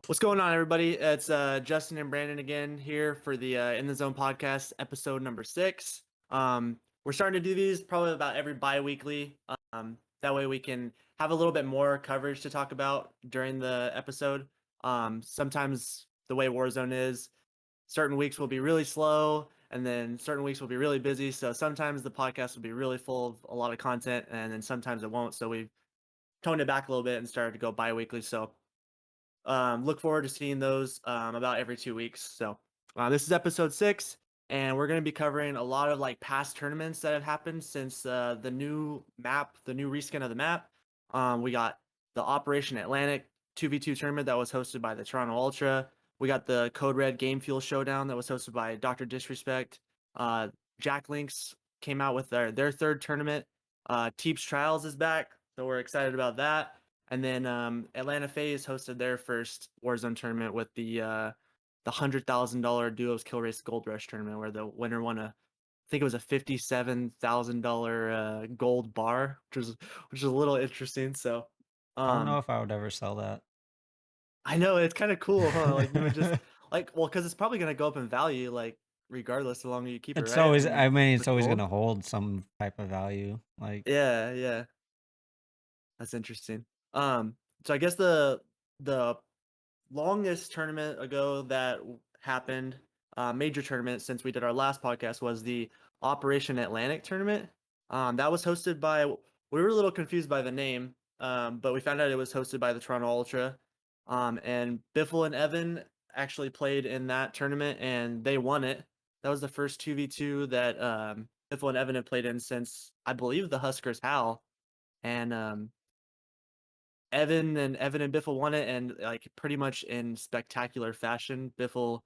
What's going on, everybody? It's Justin and Brandon again here for the In the Zone podcast, episode number 6. We're starting to do these probably about every bi-weekly. That way we can have a little bit more coverage to talk about during the episode. Sometimes the way Warzone is, certain weeks will be really slow, and then certain weeks will be really busy. So sometimes the podcast will be really full of a lot of content, and then sometimes it won't. So we've toned it back a little bit and started to go bi-weekly. So look forward to seeing those about every 2 weeks. So this is episode 6, and we're going to be covering a lot of like past tournaments that have happened since the new map, the new reskin of the map. We got the Operation Atlantic 2v2 tournament that was hosted by the Toronto Ultra. We got the Code Red Game Fuel Showdown that was hosted by Dr. Disrespect. Jack Links came out with their third tournament. Teeps Trials is back, so we're excited about that. And then Atlanta FaZe hosted their first Warzone tournament with the $100,000 duos kill race gold rush tournament, where the winner won I think it was a $57,000 gold bar, which is a little interesting. So I don't know um if I would ever sell that. I know it's kind of cool, huh? Like you would just like, well, because it's probably gonna go up in value, like regardless, the longer you keep it, It's right? I always mean, I mean, it's with always gold. gonna hold some type of value, like Yeah, yeah. That's interesting. So I guess the longest tournament ago that happened, major tournament since we did our last podcast, was the Operation Atlantic tournament. That was hosted by. We were a little confused by the name, but we found out it was hosted by the Toronto Ultra. And Biffle and Evan actually played in that tournament, and they won it. That was the first 2v2 that Biffle and Evan had played in since, I believe, the Huskers Hal. And Evan and Biffle won it, and like pretty much in spectacular fashion. Biffle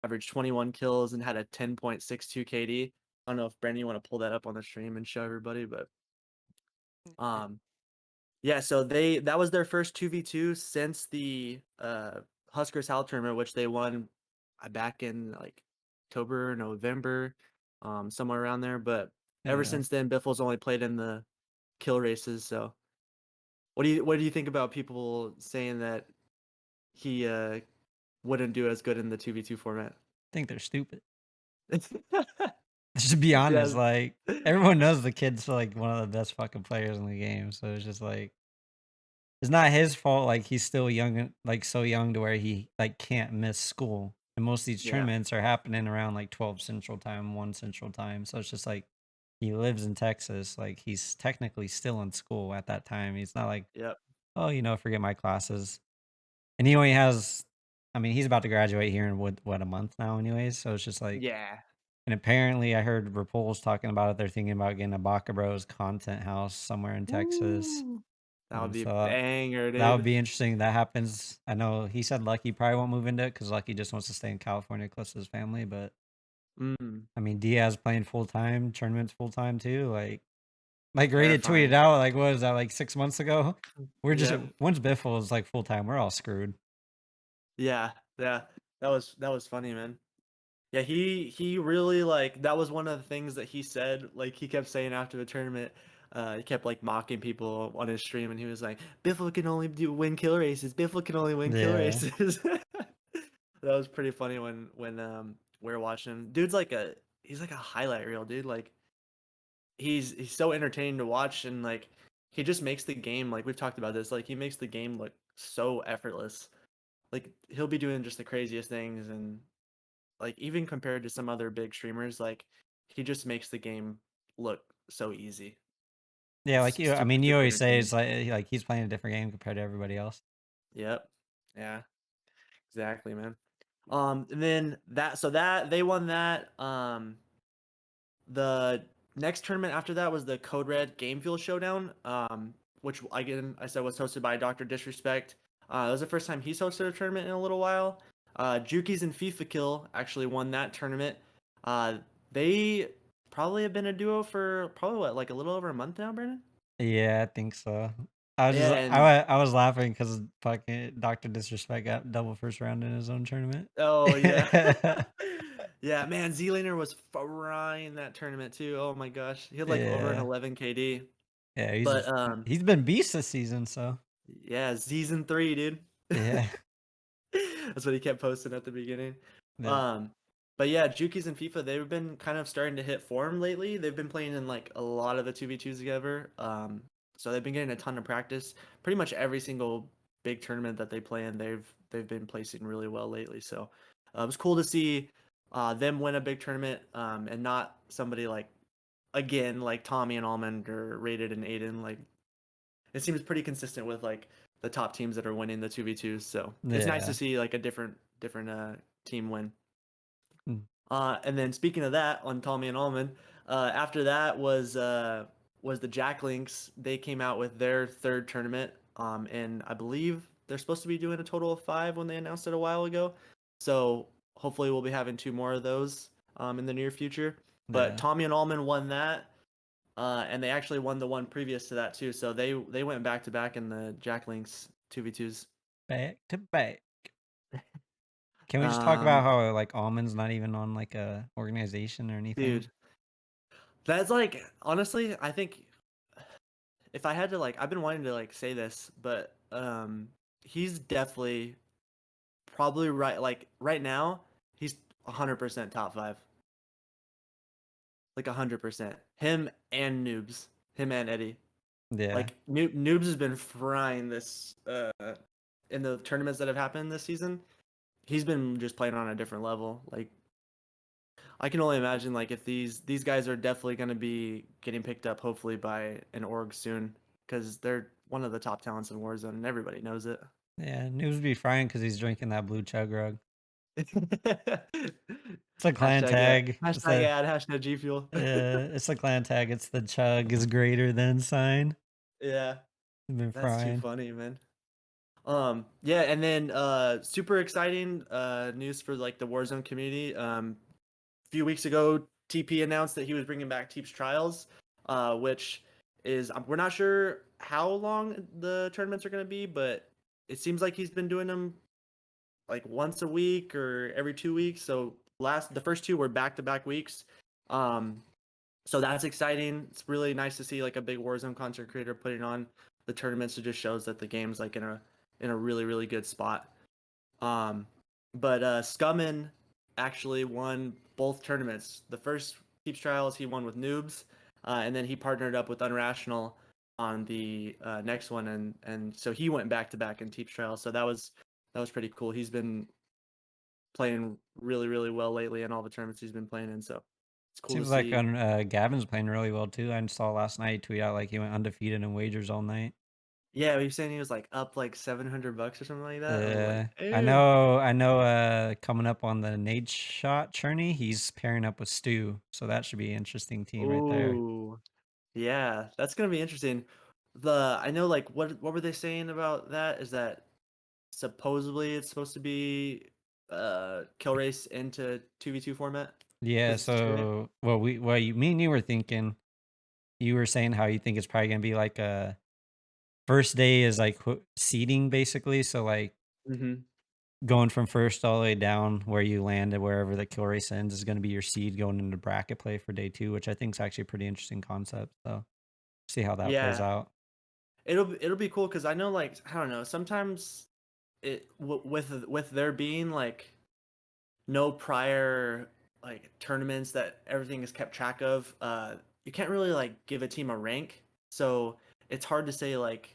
averaged 21 kills and had a 10.62 KD. I don't know if Brandon, you want to pull that up on the stream and show everybody, but um yeah, so that was their first 2v2 since the Huskers Hal tournament, which they won back in like October, November, somewhere around there. But ever yeah. since then, Biffle's only played in the kill races. So what do you think about people saying that he wouldn't do as good in the 2v2 format? I think they're stupid. Just to be honest, Yeah. like everyone knows the kid's like one of the best fucking players in the game. So it's just like it's not his fault. Like he's still young, like so young to where he like can't miss school. And most of these Yeah. tournaments are happening around like 12 Central Time, 1 Central Time. So it's just like he lives in Texas. Like he's technically still in school at that time. He's not like, Yep. oh, forget my classes. And he only has, I mean, he's about to graduate here in what a month now, anyways. So it's just like, Yeah. and apparently I heard Rapul's talking about it. They're thinking about getting a Baka Bros content house somewhere in Texas. Ooh. That would be So banger, that would dude. be interesting. That happens. I know he said Lucky probably won't move into it because Lucky just wants to stay in California close to his family. But Mm. I mean, Diaz playing full time, tournaments full time too. Like Ray had tweeted Terrifying. out, like, what was that, like 6 months ago? We're just, Yep. once Biffle is like full time, we're all screwed. Yeah. Yeah. That was funny, man. Yeah, he really like that was one of the things that he said. Like he kept saying after the tournament, he kept like mocking people on his stream, and he was like, "Biffle can only win kill races. Biffle can only win kill Yeah. races." That was pretty funny when we were watching him. Dude's like he's like a highlight reel, dude. Like he's so entertaining to watch, and like he just makes the game, like we've talked about this, like he makes the game look so effortless. Like he'll be doing just the craziest things, and like even compared to some other big streamers, like he just makes the game look so easy. Yeah, like you, I Super mean, you super always say entertaining. it's like he's playing a different game compared to everybody else. Yep. Yeah, exactly, man. And then that they won that. The next tournament after that was the Code Red Game Fuel Showdown, which again I said was hosted by Dr. Disrespect. It was the first time he's hosted a tournament in a little while. Jukies and FIFA Kill actually won that tournament. They probably have been a duo for probably what, like a little over a month now, Brandon? Yeah, I think so. I was Yeah, just, and I was laughing because fucking Doctor Disrespect got double first round in his own tournament. oh yeah. Yeah, man, Z-Laner was frying that tournament too. Oh my gosh. He had like over an Yeah, 11 KD. yeah, But he's been beast this season. So yeah, season 3, dude. yeah, That's what he kept posting at the beginning. Yeah. Um, but yeah, Jukies and FIFA, they've been kind of starting to hit form lately. They've been playing in like a lot of the 2v2s together. So they've been getting a ton of practice. Pretty much every single big tournament that they play in, they've been placing really well lately. So it was cool to see them win a big tournament, and not somebody like again like Tommey and Almond or Rated and Aiden. Like it seems pretty consistent with like the top teams that are winning the 2v2s. So it's nice to Yeah. see like a different team win. Mm. And then speaking of that, on Tommy and Almond, after that was the Jack Links. They came out with their third tournament, and I believe they're supposed to be doing a total of 5 when they announced it a while ago. So hopefully we'll be having 2 more of those in the near future. But Yeah. Tommy and Almond won that, and they actually won the one previous to that too. So they went back to back in the Jack Links 2v2s. Back to back. Can we just talk about Um, how like Almond's not even on like a organization or anything? dude, that's like honestly, I think if I had to like, I've been wanting to like say this, but he's definitely probably right. Like right now, he's 100% top 5, like 100%. Him and Noobs, him and Eddie. Yeah. Like Noobs has been frying this in the tournaments that have happened this season. He's been just playing on a different level. Like I can only imagine like if these guys are definitely going to be getting picked up hopefully by an org soon because they're one of the top talents in Warzone and everybody knows it. Yeah. News be frying because he's drinking that blue chug rug. It's a clan tag. It's Hashtag a ad, hashtag G Fuel. it's a clan tag. It's the chug is greater than sign. Yeah, It's been that's too frying. funny, man. Yeah, and then super exciting news for like the Warzone community. A few weeks ago, TP announced that he was bringing back Teeps Trials, which is we're not sure how long the tournaments are going to be, but it seems like he's been doing them like once a week or every 2 weeks. So the first 2 were back to back weeks. Um, so that's exciting. It's really nice to see like a big Warzone content creator putting on the tournaments. It just shows that the game's like in a really really good spot. Um, but Scummin actually won both tournaments. The first Keeps Trials he won with Noobs, and then he partnered up with Unrational on the next one, and so he went back to back in Keeps Trials. So that was pretty cool. He's been playing really really well lately in all the tournaments he's been playing in. So it's cool to Seems like see. Gavin's playing really well too. I saw last night tweet out like he went undefeated in wagers all night. Yeah, he was saying he was like up like $700 or something like that. I was like, I eh. know, coming up on the Nade shot tourney, he's pairing up with Stu, so that should be an interesting team right there. Ooh, yeah, that's gonna be interesting. The I know like what were they saying about that? Is that supposedly it's supposed to be kill race into 2v2 format? Yeah, Because today. so me and you were thinking, you were saying how you think it's probably gonna be like a first day is like seeding basically, so like Hmm. going from first all the way down where you land and wherever the kill race ends is gonna be your seed going into bracket play for day 2, which I think is actually a pretty interesting concept. So see how that plays Yeah, out. it'll be cool because I know like I don't know sometimes with there being like no prior like tournaments that everything is kept track of, you can't really like give a team a rank, so it's hard to say like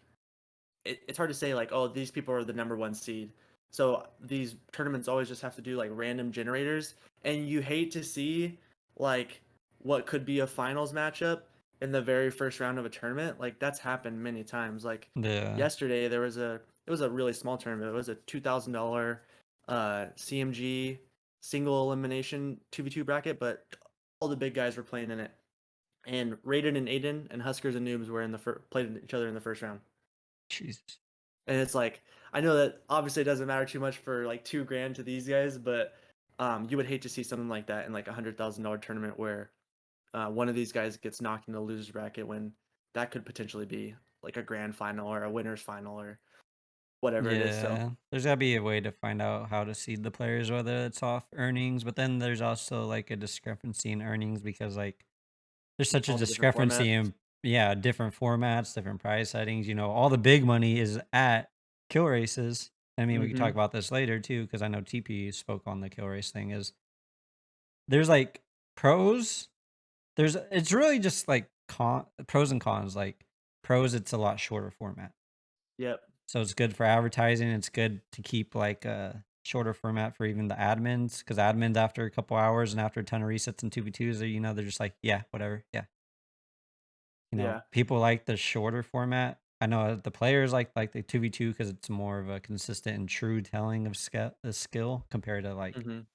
it's hard to say like, oh, these people are the number 1 seed. So these tournaments always just have to do like random generators, and you hate to see like what could be a finals matchup in the very first round of a tournament. Like that's happened many times. Like Yeah. yesterday, it was a really small tournament. It was a $2,000 CMG single elimination 2v2 bracket, but all the big guys were playing in it. And Raiden and Aiden and Huskers and Noobs were in the played each other in the first round. Jesus. And it's like I know that obviously it doesn't matter too much for like 2 grand to these guys, but you would hate to see something like that in like $100,000 tournament where one of these guys gets knocked in the losers bracket when that could potentially be like a grand final or a winners final or whatever it is. So Yeah, there's gotta be a way to find out how to seed the players, whether it's off earnings, but then there's also like a discrepancy in earnings because like there's such a all the different discrepancy formats. in yeah, different formats, different prize settings. All the big money is at kill races. I mean, we could talk Mhm. about this later too, because I know TP spoke on the kill race thing. Is there's like pros? It's really just like pros and cons. Like pros, it's a lot shorter format, Yep. so it's good for advertising. It's good to keep like a shorter format for even the admins, because admins after a couple hours and after a ton of resets and 2v2s, they're just like, yeah, whatever, yeah. Yeah. People like the shorter format. I know the players like the 2v2 because it's more of a consistent and true telling of the skill compared to like, Mhm.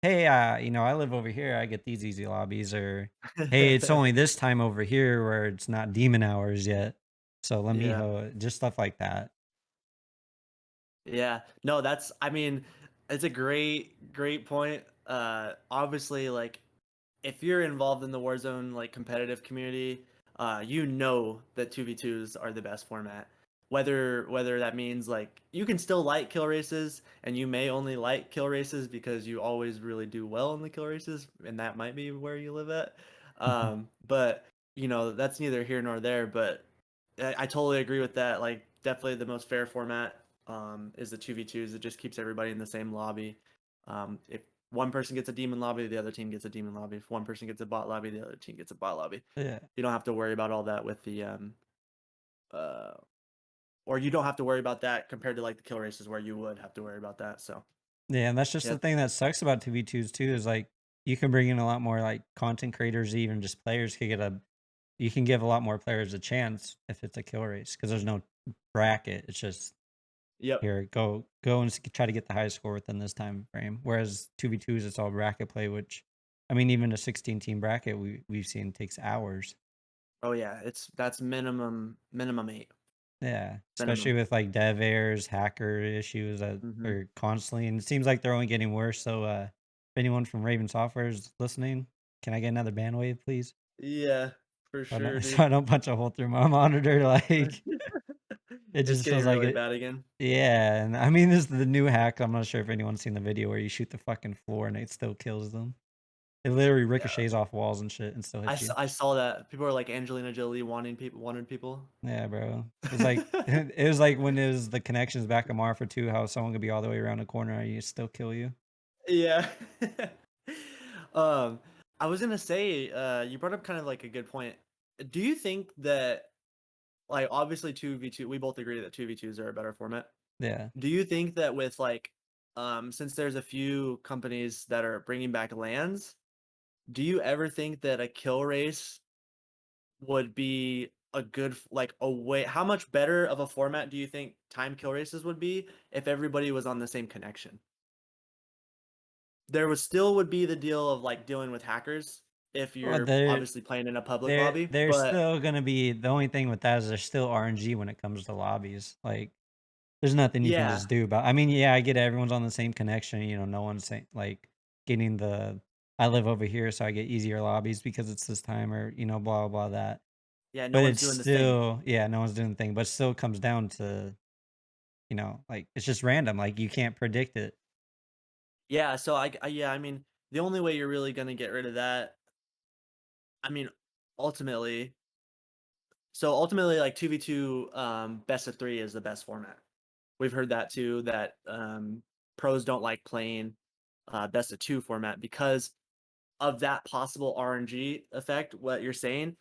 hey, I live over here, I get these easy lobbies, or hey, it's only this time over here where it's not demon hours yet. So let me Yeah. just stuff like that. Yeah. No, that's I mean, it's a great point. Obviously, like, if you're involved in the Warzone, like, competitive community, you know that 2v2s are the best format. Whether that means, like, you can still like kill races, and you may only like kill races because you always really do well in the kill races, and that might be where you live at. But, that's neither here nor there, but I totally agree with that. Like, definitely the most fair format is the 2v2s. It just keeps everybody in the same lobby. If one person gets a demon lobby, the other team gets a demon lobby. If one person gets a bot lobby, the other team gets a bot lobby. Yeah. You don't have to worry about all that with the uh or you don't have to worry about that compared to like the kill races where you would have to worry about that. So Yeah, and that's just yeah, the thing that sucks about 2v2s too, is like you can bring in a lot more like content creators, even just players could get a you can give a lot more players a chance if it's a kill race because there's no bracket. It's just yep. here, go and try to get the highest score within this time frame. Whereas 2v2s, it's all bracket play, which I mean, even a 16 team bracket we've seen takes hours. Oh yeah, that's minimum 8. Yeah, especially Minimum. with like dev errors, hacker issues that Mhm. are constantly, and it seems like they're only getting worse. So, if anyone from Raven Software is listening, can I get another band wave, please? Yeah, for So I sure, don't, so dude. I don't punch a hole through my monitor. Like it It's just getting feels like really it. bad again. Yeah, and I mean, this is the new hack. I'm not sure if anyone's seen the video where you shoot the fucking floor and it still kills them. It literally Yeah. ricochets off walls and shit and still hits you. I saw that. People are like Angelina Jolie wanted people. Yeah, bro. It's like it was like when it was the connections back in Marfa too, how someone could be all the way around the corner and you still kill you. Yeah. Um, I was gonna say, you brought up kind of like a good point. Do you think that, like, obviously 2v2, we both agree that 2v2s are a better format. Yeah. Do you think that with like, since there's a few companies that are bringing back lands, do you ever think that a kill race would be a good like a way how much better of a format do you think time kill races would be if everybody was on the same connection? There would be the deal of like dealing with hackers if Well, you're obviously playing in a public lobby, there's but still gonna be the only thing with that is there's still RNG when it comes to lobbies. Like there's nothing you can yeah, just do about I mean, yeah, I get it, everyone's on the same connection, no one's saying like getting the I live over here, so I get easier lobbies because it's this time or, blah blah that. yeah, no But one's it's doing the thing. still yeah, no one's doing the thing, but it still comes down to, like it's just random. Like you can't predict it. Yeah, so yeah, I mean, the only way you're really gonna get rid of that, I mean, ultimately, ultimately like 2v2 best of 3 is the best format. We've heard that too, that pros don't like playing best of 2 format because of that possible RNG effect, what you're saying.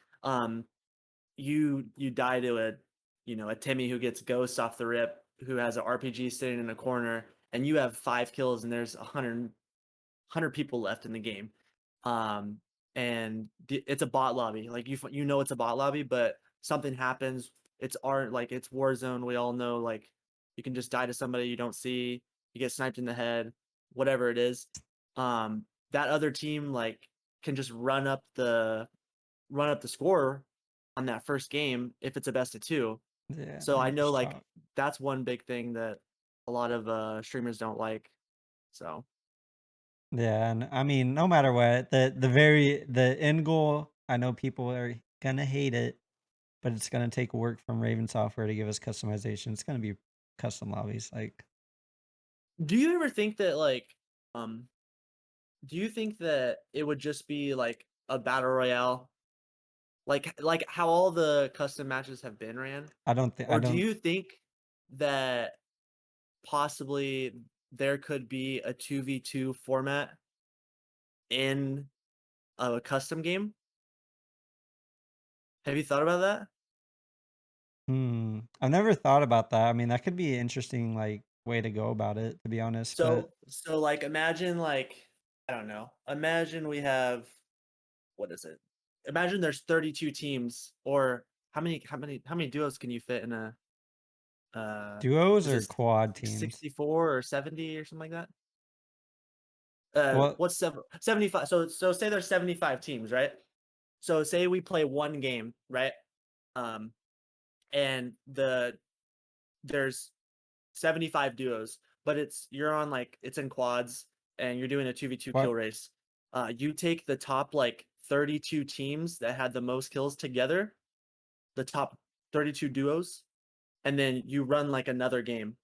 You die to a Timmy who gets ghost off the rip, who has an RPG sitting in a corner, and you have 5 kills and there's 100 people left in the game. Um, and it's a bot lobby. Like you know it's a bot lobby, but something happens. It's Warzone. We all know like you can just die to somebody you don't see. You get sniped in the head, whatever it is. That other team like can just run up the score on that first game if it's a best of 2. Yeah, So I make know us like talk. that's one big thing that a lot of streamers don't like. So Yeah, and I mean, no matter what, the end goal, I know people are gonna hate it, but it's gonna take work from Raven Software to give us customization. It's gonna be custom lobbies. Like do you ever think that um do you think that it would just be like a battle royale, like how all the custom matches have been ran? I don't think I Or do don't you think that possibly there could be a 2v2 format in a custom game. Have you thought about that? I've never thought about that. I mean, that could be an interesting, like, way to go about it, to be honest, but So like imagine like I don't know. Imagine we have what is it? Imagine there's 32 teams or how many duos can you fit in a duos is or it quad teams? 64 or 70 or something like that? Well, What's 75? So say there's 75 teams, right? So say we play one game, right? Um and there's 75 duos, but you're on like it's in quads and you're doing a 2v2 quad kill race. You take the top like 32 teams that had the most kills together, the top 32 duos, and then you run like another game.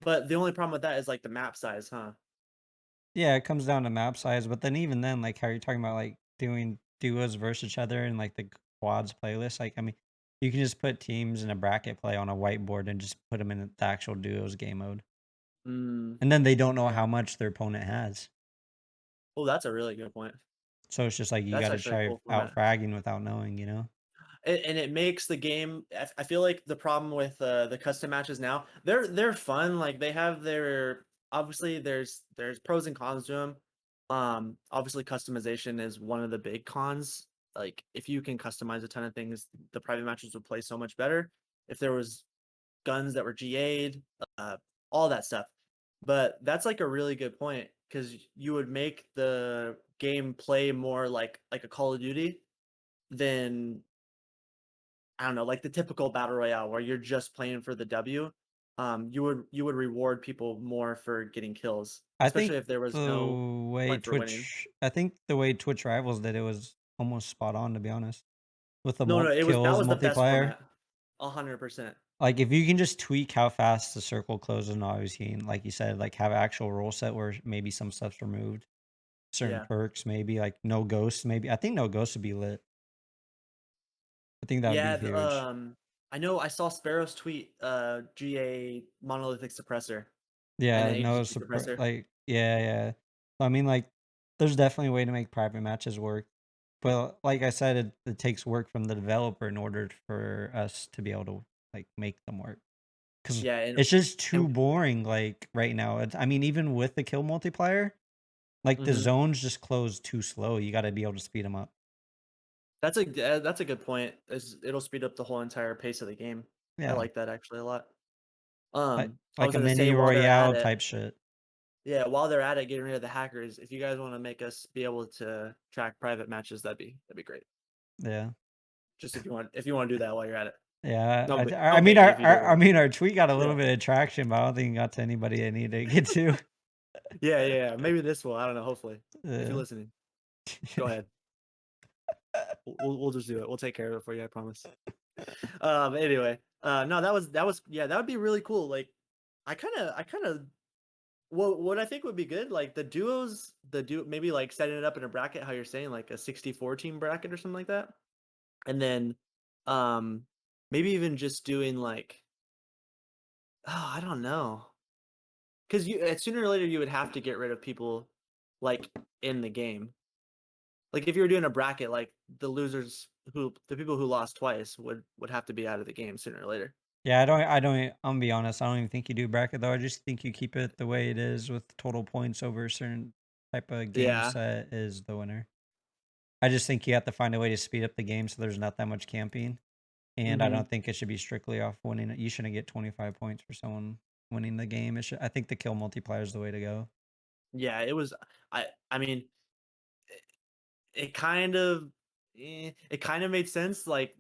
But the only problem with that is like the map size, huh? yeah, it comes down to map size, but then even then, like, how you're talking about, like, doing duos versus each other and, like, the quads playlist, like, I mean, you can just put teams in a bracket play on a whiteboard and just put them in the actual duos game mode, Mm, and then they don't know yeah. how much their opponent has. Well, that's a really good point. So it's just like you That's gotta actually a try cool out format. fragging without knowing, you know? And it makes the game I feel like the problem with the custom matches now, they're fun, like they have their obviously there's pros and cons to them. Obviously customization is one of the big cons. Like if you can customize a ton of things, the private matches would play so much better. If there was guns that were GA'd, uh, all that stuff. But that's like a really good point because you would make the game play more like a Call of Duty than I don't know, like the typical battle royale where you're just playing for the W. You would reward people more for getting kills, I think especially if there was no the way point for winning. Twitch I think the way Twitch Rivals did it was almost spot on, to be honest, with the No, no, it was that kills was the best multiplier. format. 100%. Like, if you can just tweak how fast the circle closes and obviously, like you said, like, have actual rule set where maybe some stuff's removed, certain Yeah. perks, maybe, like, no ghosts, maybe. I think no ghosts would be lit. I think that would be Yeah, huge. I know I saw Sparrow's tweet, GA monolithic suppressor and Yeah, an no AGG support, suppressor. like, yeah, yeah. I mean, like, there's definitely a way to make private matches work, but like I said, it takes work from the developer in order for us to be able to, like, make them work. Because Yeah, it's just too and boring, like, right now. I mean, even with the kill multiplier, like, the mhm. zones just close too slow. You gotta be able to speed them up. That's a good point. It'll speed up the whole entire pace of the game. I Yeah, like that actually a lot. I like was a gonna say mini while they're at royale it, type shit. yeah, while they're at it, getting rid of the hackers. If you guys want to make us be able to track private matches, that'd be great. Yeah. Just if you want to do that while you're at it. Yeah, Don't I don't mean, bait me if you don't I want. mean, our tweet got a little Yeah, bit of traction, but I don't think it got to anybody I need to get to. yeah. Maybe this will. I don't know. Hopefully, if you're Yeah. listening, go ahead. We'll just do it. We'll take care of it for you. I promise. Anyway, no, that was yeah, that would be really cool. Like, I kind of what I think would be good, like maybe like setting it up in a bracket, how you're saying, like a 64 team bracket or something like that. And then um maybe even just doing like I don't know. Because sooner or later you would have to get rid of people like in the game. Like if you were doing a bracket, like the people who lost twice would have to be out of the game sooner or later. Yeah, I'm gonna be honest, I don't even think you do bracket though. I just think you keep it the way it is with total points over a certain type of game Yeah. set is the winner. I just think you have to find a way to speed up the game so there's not that much camping. And I Hmm. don't think it should be strictly off winning. You shouldn't get 25 points for someone winning the game. I think the kill multiplier is the way to go. Yeah, it was I mean, it kind of it kind of made sense. Like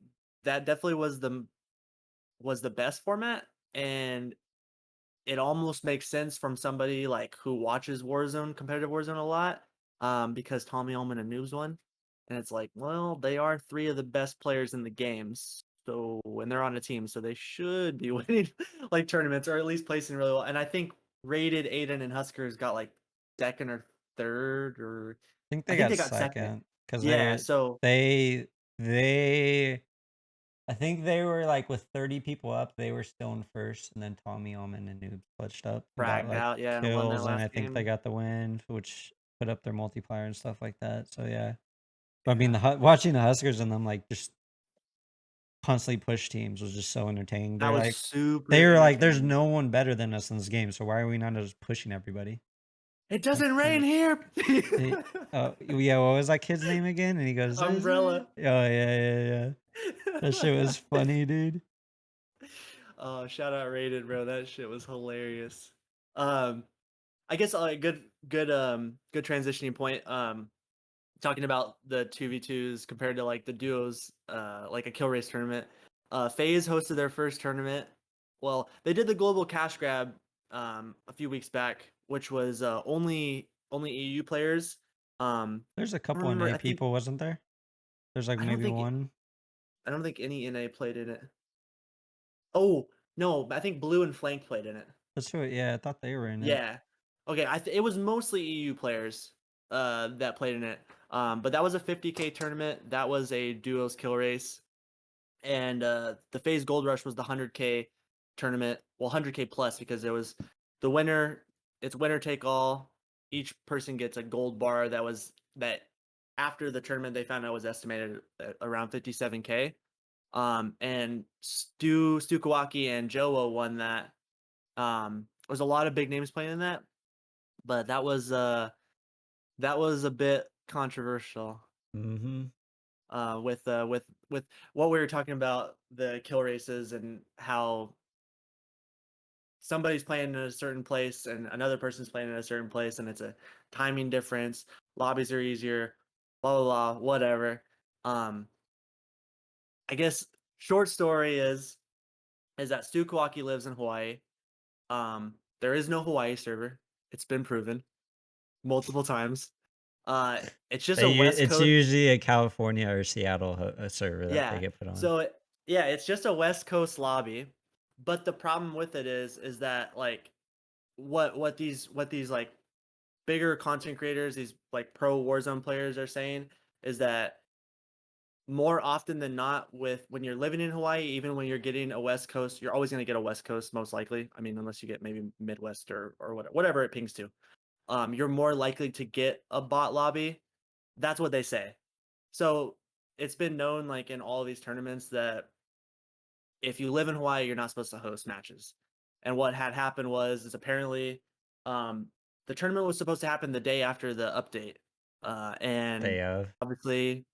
that definitely was the best format, and it almost makes sense from somebody like who watches Warzone, competitive Warzone a lot, because Tommey Almond and Noobs won, and it's like, well, they are three of the best players in the games. So when they're on a team, so they should be winning like tournaments or at least placing really well. And I think rated Aiden and Huskers got like second or third, or Think I they think got they got second. second because Yeah, so they I think they were like with 30 people up, they were still in first, and then Tommey Almond and Noob clutched up and got Bragged like out, yeah, and won that kills, and last I think they game. got the win, which put up their multiplier and stuff like that. So yeah, but I mean, Yeah, watching the Huskers and them like just constantly push teams was just so entertaining. that was super They were like, "There's entertaining. no one better than us in this game, so why are we not just pushing everybody?" It Like, doesn't rain here. yeah, what was that kid's name again? And he goes, "Is it?" Umbrella. Oh yeah, yeah, yeah. That shit was funny, dude. Oh, shout out Rated, bro. That shit was hilarious. Um, I guess a good transitioning point. Talking about the 2v2s compared to like the duos, like a kill race tournament. FaZe hosted their first tournament. Well, they did the global cash grab a few weeks back, which was only EU players. There's a I don't couple remember. NA people, wasn't there? There's like I don't maybe think one. I don't think any NA played in it. Oh no, I think Blue and Flank played in it. That's true. Yeah, I thought they were in it. Yeah. Okay, it was mostly EU players that played in it. But that was a 50K tournament. That was a duos kill race. And the FaZe Gold Rush was the 100K tournament. Well, 100K plus because it was the winner, it's winner take all. Each person gets a gold bar that after the tournament they found out was estimated at around 57K. And Stu Kawaki and Joa won that. There was a lot of big names playing in that, but that was a bit controversial. Mm-hmm. With what we were talking about, the kill races and how somebody's playing in a certain place and another person's playing in a certain place, and it's a timing difference. Lobbies are easier, blah blah blah, whatever. Um, I guess short story is that Stu Kawaki lives in Hawaii. There is no Hawaii server. It's been proven multiple times. Uh, it's just a West It's Coast. usually a California or Seattle server that they Yeah. get put on. So yeah, it's just a West Coast lobby. But the problem with it is that like what these like bigger content creators, these like pro Warzone players are saying is that more often than not, with when you're living in Hawaii, even when you're getting a West Coast, you're always going to get a West Coast most likely. I mean, unless you get maybe Midwest or whatever it pings to. You're more likely to get a bot lobby. That's what they say. So it's been known like in all of these tournaments that if you live in Hawaii, you're not supposed to host matches. And what had happened was is apparently um, the tournament was supposed to happen the day after the update, and They have. obviously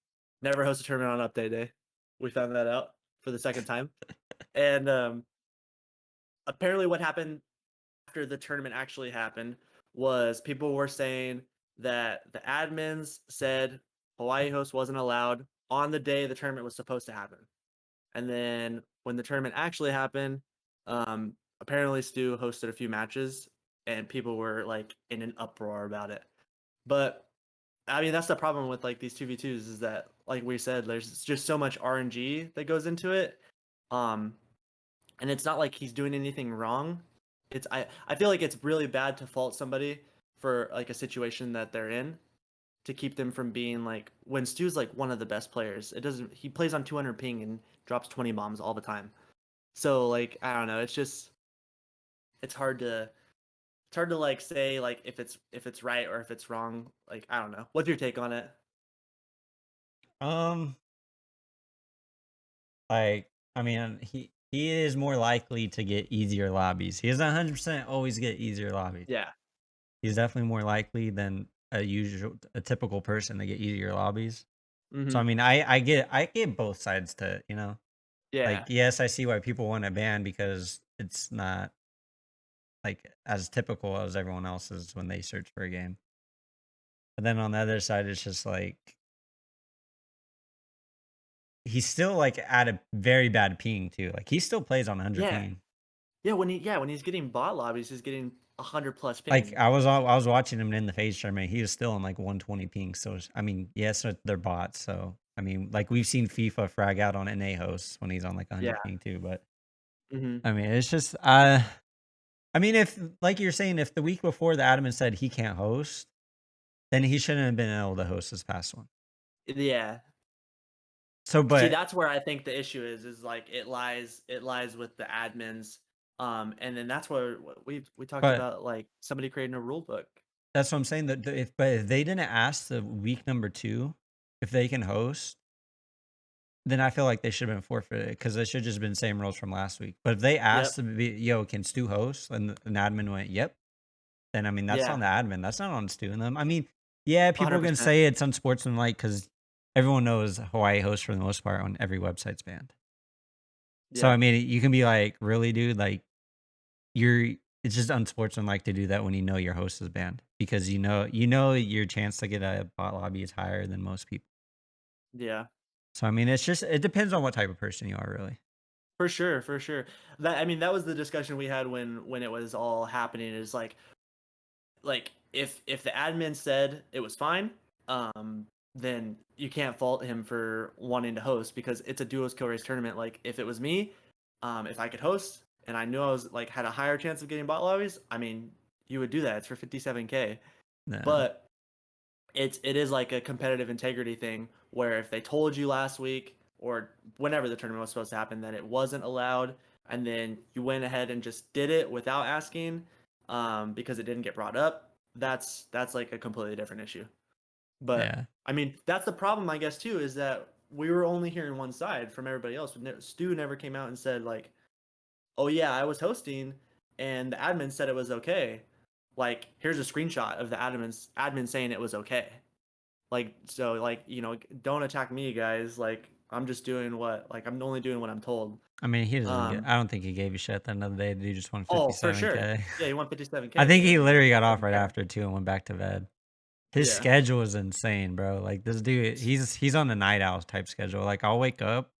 never host a tournament on update day. We found that out for the second time, and apparently what happened after the tournament actually happened was people were saying that the admins said Hawaii host wasn't allowed on the day the tournament was supposed to happen. And then when the tournament actually happened, apparently Stu hosted a few matches and people were like in an uproar about it. But I mean, that's the problem with like these 2v2s is that, like we said, there's just so much RNG that goes into it. Um, and it's not like he's doing anything wrong. I feel like it's really bad to fault somebody for like a situation that they're in to keep them from being like when Stu's like one of the best players. It doesn't he plays on 200 ping and drops 20 bombs all the time. So like I don't know, it's hard to like say like if it's right or if it's wrong. Like I don't know. What's your take on it? Um, like I mean, he is more likely to get easier lobbies. He doesn't 100% always get easier lobbies. Yeah. He's definitely more likely than a typical person to get easier lobbies. So I Mhm. mean, I get both sides to it, you know. Like, Yeah. yes, I see why people want to ban because it's not like as typical as everyone else's when they search for a game. But then on the other side, it's just like he's still like at a very bad ping too. Like he still plays on 100 Yeah. ping. Yeah, when he's getting bot lobbies, he's getting 100 plus Like ping. I was watching him in the phase tournament. He was still on like 120 ping. So I mean, yes, they're bots. So I mean, like we've seen FIFA frag out on NA hosts when he's on like Yeah. 100 ping too. But Mhm. I mean, it's just I mean, if like you're saying, if the week before the admin said he can't host, then he shouldn't have been able to host this past one. Yeah. So, See, but that's where I think the issue is like it lies with the admins. And then that's where we talked but about like somebody creating a rule book. that's what I'm saying. That if they didn't ask the week number 2 if they can host, then I feel like they should have been forfeited because it should just been same rules from last week. But if they asked Yep. to be, "Yo, can Stu host?" and an admin went, "Yep," then I mean that's on Yeah. the admin. That's not on Stu and them. I mean, yeah, people can 100%. say it's unsportsmanlike because everyone knows Hawaii hosts for the most part on every website's banned. So I Yeah. mean, you can be like, "Really, dude? Like you're." It's just unsportsmanlike to do that when you know your host is banned because you know your chance to get a bot lobby is higher than most people. Yeah. So I mean, it's just it depends on what type of person you are, really. For sure, for sure. That I mean, that was the discussion we had when it was all happening. Is like if the admin said it was fine, then you can't fault him for wanting to host because it's a duos kill race tournament. Like if it was me, if I could host and I knew I was like had a higher chance of getting bot lobbies, I mean, you would do that. It's for 57K. Yeah. But it is like a competitive integrity thing where if they told you last week or whenever the tournament was supposed to happen that it wasn't allowed and then you went ahead and just did it without asking because it didn't get brought up, that's like a completely different issue. But Yeah. I mean that's the problem I guess too is that we were only hearing one side from everybody else. Stu never came out and said like, oh yeah, I was hosting and the admin said it was okay. Like here's a screenshot of the admin saying it was okay. Like so like, don't attack me guys. Like I'm just doing what like I'm only doing what I'm told. I mean, he doesn't get Um I don't think he gave a shit at the end of the day. The dude just won oh, for sure. 57K. Yeah, you want I 57K think he and literally got off doesn't right care. after too and went back to bed. His Yeah. schedule is insane, bro. Like this dude, he's on the night owl type schedule. Like I'll wake up,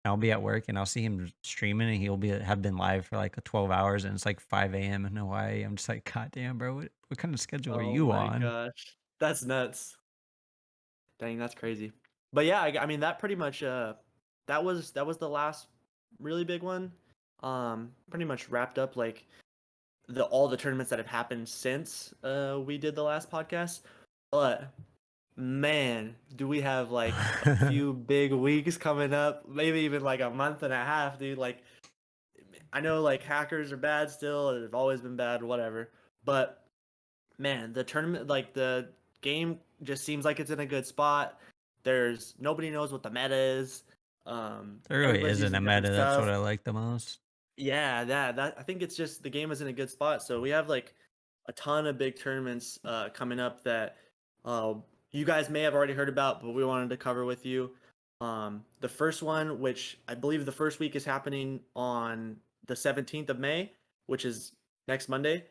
and I'll be at work, and I'll see him streaming, and he'll be have been live for like 12 hours, and it's like 5 a.m. in Hawaii. I'm just like, God damn, bro, what kind of schedule are Oh you my on? gosh. That's nuts. Dang, that's crazy. But yeah, I mean that pretty much that was the last really big one. Pretty much wrapped up like the all the tournaments that have happened since we did the last podcast. But man, do we have like a few big weeks coming up? Maybe even like a month and a half, dude. Like I know like hackers are bad still, they've always been bad, whatever. But man, the tournament like the game just seems like it's in a good spot. There's nobody knows what the meta is. There really Everybody's isn't using a different meta. That's what stuff. I like the most. Yeah, that I think it's just the game is in a good spot. So we have like a ton of big tournaments coming up that uh, you guys may have already heard about, but we wanted to cover with you. The first one, which I believe the first week is happening on the 17th of May, which is next Monday,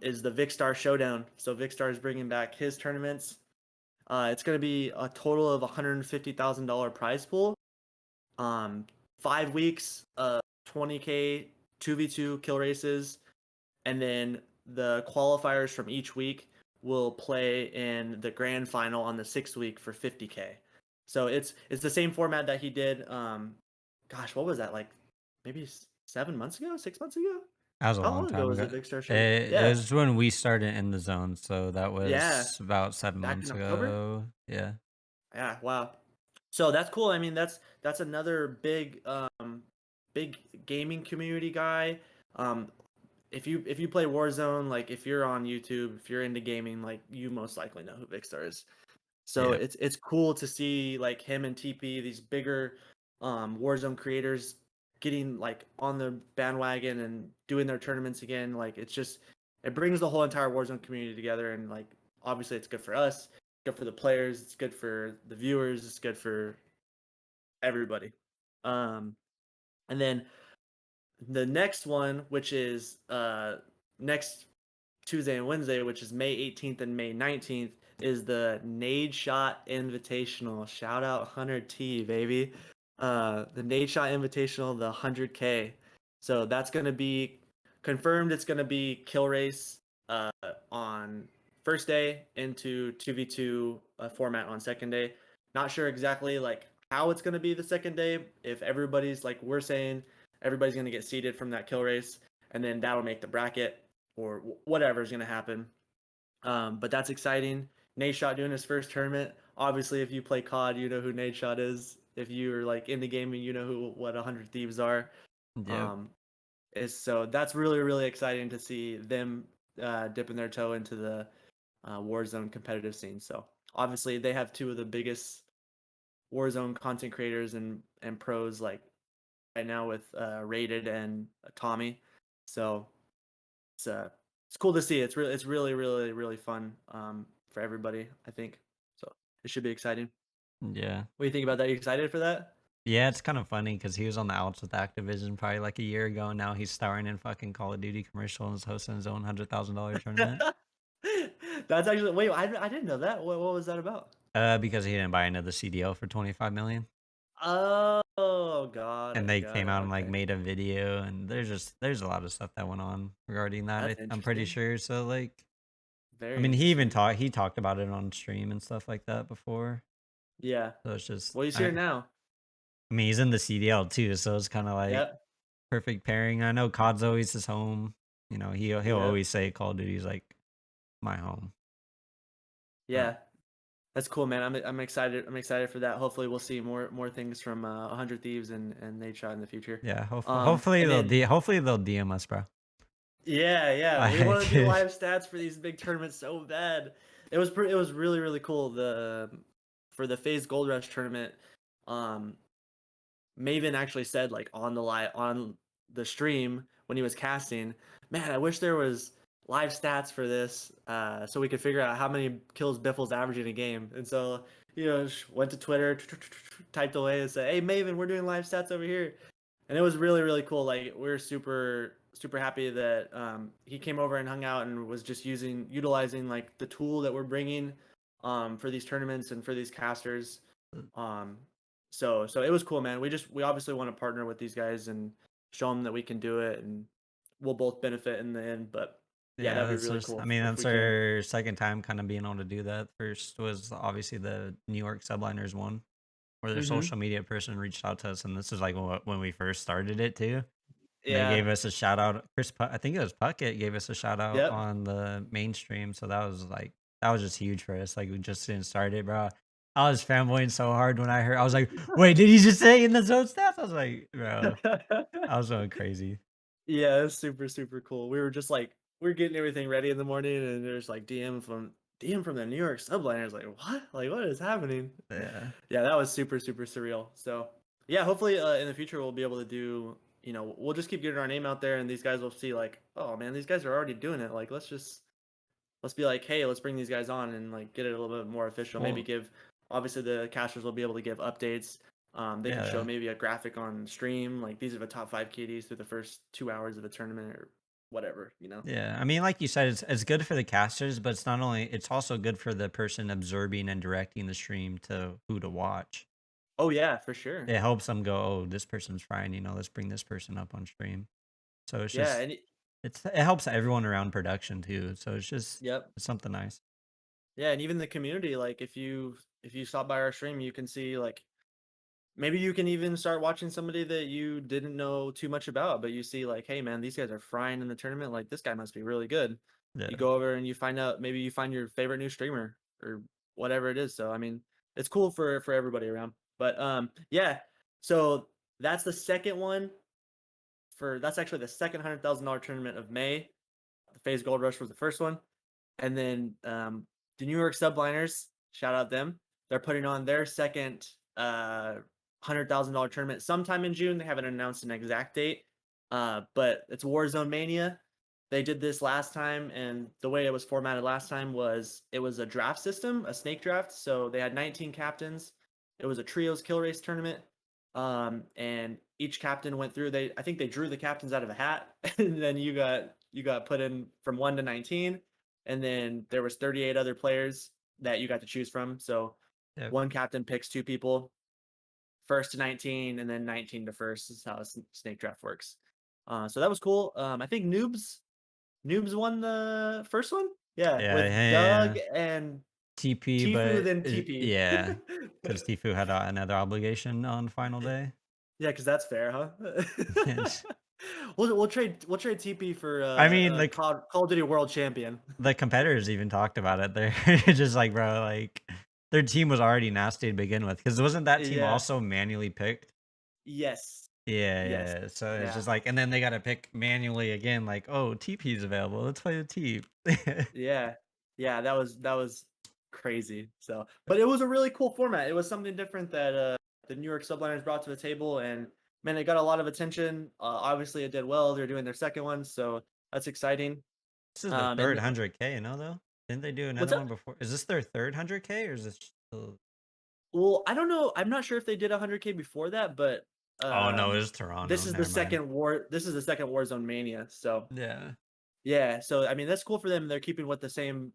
is the Vicstar Showdown. So Vicstar is bringing back his tournaments. It's going to be a total of $150,000 prize pool. 5 weeks, 20K 2v2 kill races, and then the qualifiers from each week will play in the grand final on the 6th week for 50K. So it's the same format that he did. Gosh, what was that like? Maybe 7 months ago, 6 months ago. That was a How long long ago time was ago. it Big Star Show? It Yeah, was when we started in the zone, so that yeah, was about seven back in months October. ago. Yeah. Yeah, wow. So that's cool. I mean, that's another big gaming community guy. Um, if you play Warzone, like if you're on YouTube, if you're into gaming, like you most likely know who Vicstar is. So Yeah. it's cool to see like him and TP, these bigger Warzone creators getting like on the bandwagon and doing their tournaments again. Like it brings the whole entire Warzone community together and like obviously it's good for us, good for the players, it's good for the viewers, it's good for everybody. Um and then the next one, which is next Tuesday and Wednesday, which is May 18th and May 19th, is the Nade Shot Invitational. Shout out 100T, baby. The Nade Shot Invitational, the 100K. So that's going to be confirmed. It's going to be kill race on first day into 2v2 format on second day. Not sure exactly like how it's going to be the second day. If everybody's like we're saying, everybody's going to get seeded from that kill race, and then that'll make the bracket or whatever is going to happen. But that's exciting. Nate Shot doing his first tournament. Obviously, if you play COD, you know who Nate Shot is. if you're like in the game and you know who what 100 Thieves are. Yep. Um, is so that's really exciting to see them dipping their toe into the Warzone competitive scene. So obviously they have two of the biggest Warzone content creators and pros like right now with Rated and Tommey. So it's cool to see. It's really fun for everybody, I think. So it should be exciting. Yeah. What do you think about that? You excited for that? Yeah, it's kind of funny because he was on the outs with Activision probably like a year ago. Now he's starring in fucking Call of Duty commercial and is hosting his own $100,000 tournament. That's actually wait. I didn't know that. What was that about? Because he didn't buy another CDL for 25 million, Oh, got and it, they got came it. out and like Okay, made a video, and there's a lot of stuff that went on regarding that. that's I'm pretty interesting. sure. So like, I Very mean, interesting. he talked about it on stream and stuff like that before. Yeah. So it's just Well, he's here now. I mean, he's in the CDL too, so it's kind of like Yep. perfect pairing. I know COD's always his home. You know, he'll Yep. always say Call of Duty's like my home. Uh, Yeah. That's cool, man. I'm excited. I'm excited for that. Hopefully, we'll see more things from 100 Thieves and Nate Shot in the future. yeah, And then hopefully they'll DM us, bro. yeah, we want to do Like, live stats for these big tournaments so bad. It was really cool. For the Phase Gold Rush tournament, um, Maven actually said like on the stream when he was casting, man, I wish there was live stats for this, so we could figure out how many kills Biffle's averaging a game. And so went to Twitter, typed away and said, "Hey Maven, we're doing live stats over here." And it was really cool. Like we're super happy that he came over and hung out and was just utilizing like the tool that we're bringing for these tournaments and for these casters. Um, so it was cool, man. We obviously want to partner with these guys and show them that we can do it, and we'll both benefit in the end. But yeah, yeah, that'd be that's really just, I cool mean, if that's we can. our second time kind of being able to do that. First was obviously the New York Subliners one, where their Mm-hmm. social media person reached out to us, and this is like when we first started it too. And they Yeah. gave us a shout out. I think it was Puckett gave us a shout out Yep. on the mainstream. So that was just huge for us. Like we just didn't start it, bro. I was fanboying so hard when I heard. I was like, "Wait, did he just say in the zone stats?" I was like, "Bro, I was going crazy." Yeah, it's super cool. We were just like we are getting everything ready in the morning, and there's like DM from the New York subliners. Like what? Like what is happening? Yeah, Yeah, that was super surreal. So yeah, hopefully in the future we'll be able to do. We'll just keep getting our name out there, and these guys will see like, oh man, these guys are already doing it. Like let's be like, hey, let's bring these guys on and like get it a little bit more official. Maybe well, give obviously the casters will be able to give updates. They can show yeah, maybe a graphic on stream, like these are the top 5 KDs through the first 2 hours of a tournament or whatever. yeah. I mean, like you said, it's good for the casters, but it's also good for the person absorbing and directing the stream to who to watch. Oh yeah, for sure. It helps them go, "Oh, this person's frying. You know, let's bring this person up on stream." So it's Yeah, just and it helps everyone around production too, so yep. it's something nice. Yeah, and even the community, like if you stop by our stream, you can see like maybe you can even start watching somebody that you didn't know too much about, but you see like, hey man, these guys are frying in the tournament. Like this guy must be really good. You Yeah. go over and you find out maybe you find your favorite new streamer or whatever it is. So I mean, it's cool for everybody around. But yeah. So that's the second one that's actually the second $100,000 tournament of May. The Phase Gold Rush was the first one. And then the New York Subliners, shout out them. They're putting on their second $100,000 tournament sometime in June. They haven't announced an exact date, but it's Warzone Mania. They did this last time, and the way it was formatted last time was it was a draft system, a snake draft. So they had 19 captains. It was a trios kill race tournament, and each captain went through. I think they drew the captains out of a hat, and then you got put in from 1 to 19, and then there was 38 other players that you got to choose from. So Yep. one captain picks two people, first to 19, and then 19 to first is how a snake draft works. So that was cool. I think Noobs won the first one. Yeah, Yeah, with yeah, Doug and TP, Tifu, but then TP. yeah, because Tfue had another obligation on final day. Yeah, because that's fair, huh? Yes. we'll trade TP for I mean, Call of Duty World Champion. the competitors even talked about it. They're just like, "Bro, like." their team was already nasty to begin with. Because wasn't that team Yeah. also manually picked? Yes. Yeah, Yes. yeah. So it's Yeah. just like, and then they got to pick manually again. Like, oh, TP's available. Let's play the TP. Yeah. Yeah, that was crazy. So, but it was a really cool format. It was something different that the New York Subliners brought to the table, and man, it got a lot of attention. Obviously, it did well. They're doing their second one, so that's exciting. This is the third And 100K, you know, though. Didn't they do what's another up? one before? Is this their third 100K or is this? Well, I don't know. I'm not sure if they did 100K before that, but Oh no, it um, was Toronto. this Never is the mind. second war. This is the second Warzone Mania. So Yeah. yeah. So I mean, that's cool for them. They're keeping with the same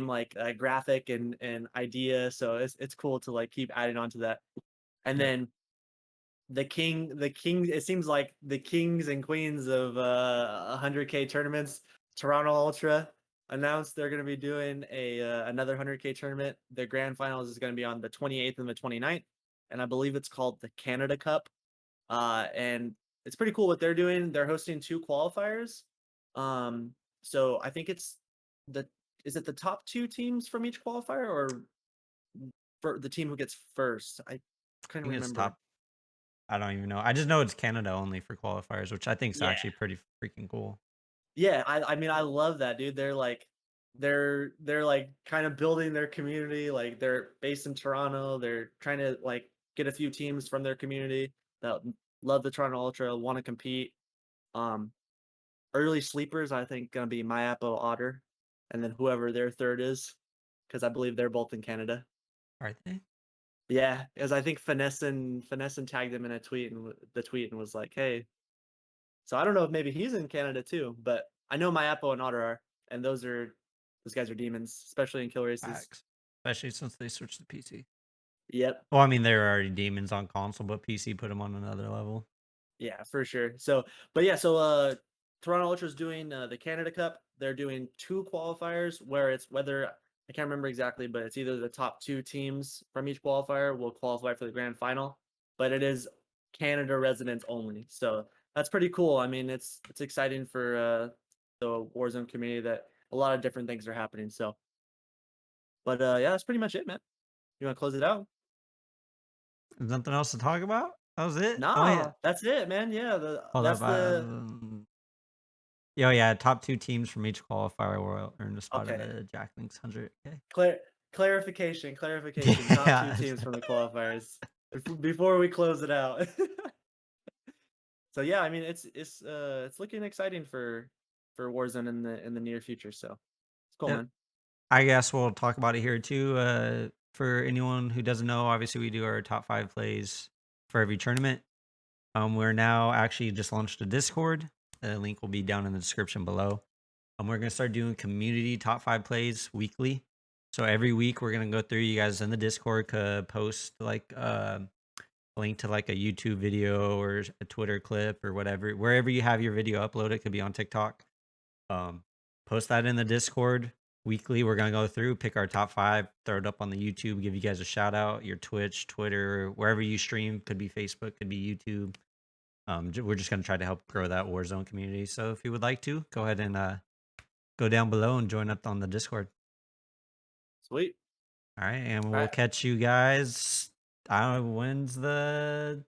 like graphic and idea. So it's cool to like keep adding on to that. And Yeah. then the king. It seems like the kings and queens of 100K tournaments. Toronto Ultra announced they're going to be doing a another 100K tournament. Their grand finals is going to be on the 28th and the 29th, and I believe it's called the Canada Cup. And it's pretty cool what they're doing. They're hosting two qualifiers. Um, so I think it's the is it the top two teams from each qualifier or for the team who gets first? I I couldn't think it's remember. top. I don't even know. I just know it's Canada only for qualifiers, which I think is Yeah. actually pretty freaking cool. Yeah, I mean I love that, dude. They're like kind of building their community. Like they're based in Toronto. They're trying to like get a few teams from their community that love the Toronto Ultra, want to compete. Um Early sleepers, I think gonna be Mayapo Otter, and then whoever their third is, because I believe they're both in Canada. Are they? Yeah, as I think Finesse and tagged him in a tweet and the tweet and was like, "Hey." So I don't know if maybe he's in Canada too, but I know Mayapo and Otter are, and those guys are demons, especially in kill races. Facts. Especially since they switched to PC. Yep. Well, I mean, they were already demons on console, but PC put them on another level. Yeah, for sure. So, but yeah, so Toronto Ultra's doing the Canada Cup. They're doing two qualifiers where it's whether I can't remember exactly, but it's either the top two teams from each qualifier will qualify for the grand final, but it is Canada residents only. So that's pretty cool. I mean, it's exciting for the Warzone community that a lot of different things are happening. So, but yeah, that's pretty much it, man. You want to close it out? There's nothing else to talk about? That was it? Oh, yeah. Nah, that's it, man. Yeah, Hold up. that's the Yo, yeah, top 2 teams from each qualifier will earn a spot in okay. the Jack Links 100K. Clarification. Top two Yeah. teams from the qualifiers before we close it out. So yeah, I mean it's looking exciting for Warzone in the near future. So it's cool, Yep. man. I guess we'll talk about it here too. For anyone who doesn't know, obviously we do our top 5 plays for every tournament. We're now actually just launched a Discord. The link will be down in the description below. We're gonna start doing community top 5 plays weekly. So every week we're gonna go through. You guys in the Discord could post like a link to like a YouTube video or a Twitter clip or whatever. Wherever you have your video uploaded, could be on TikTok. Um, Post that in the Discord weekly. We're gonna go through, pick our top 5, throw it up on the YouTube, give you guys a shout out. Your Twitch, Twitter, wherever you stream, could be Facebook, could be YouTube. We're just gonna try to help grow that Warzone community. So if you would like to, go ahead and go down below and join up on the Discord. Sweet. All right, and All we'll right. catch you guys. I don't know when's the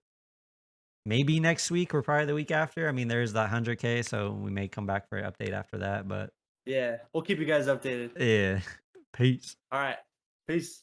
maybe next week or probably the week after. I mean, there's that 100K, so we may come back for an update after that. But Yeah, we'll keep you guys updated. yeah, peace. All right. Peace.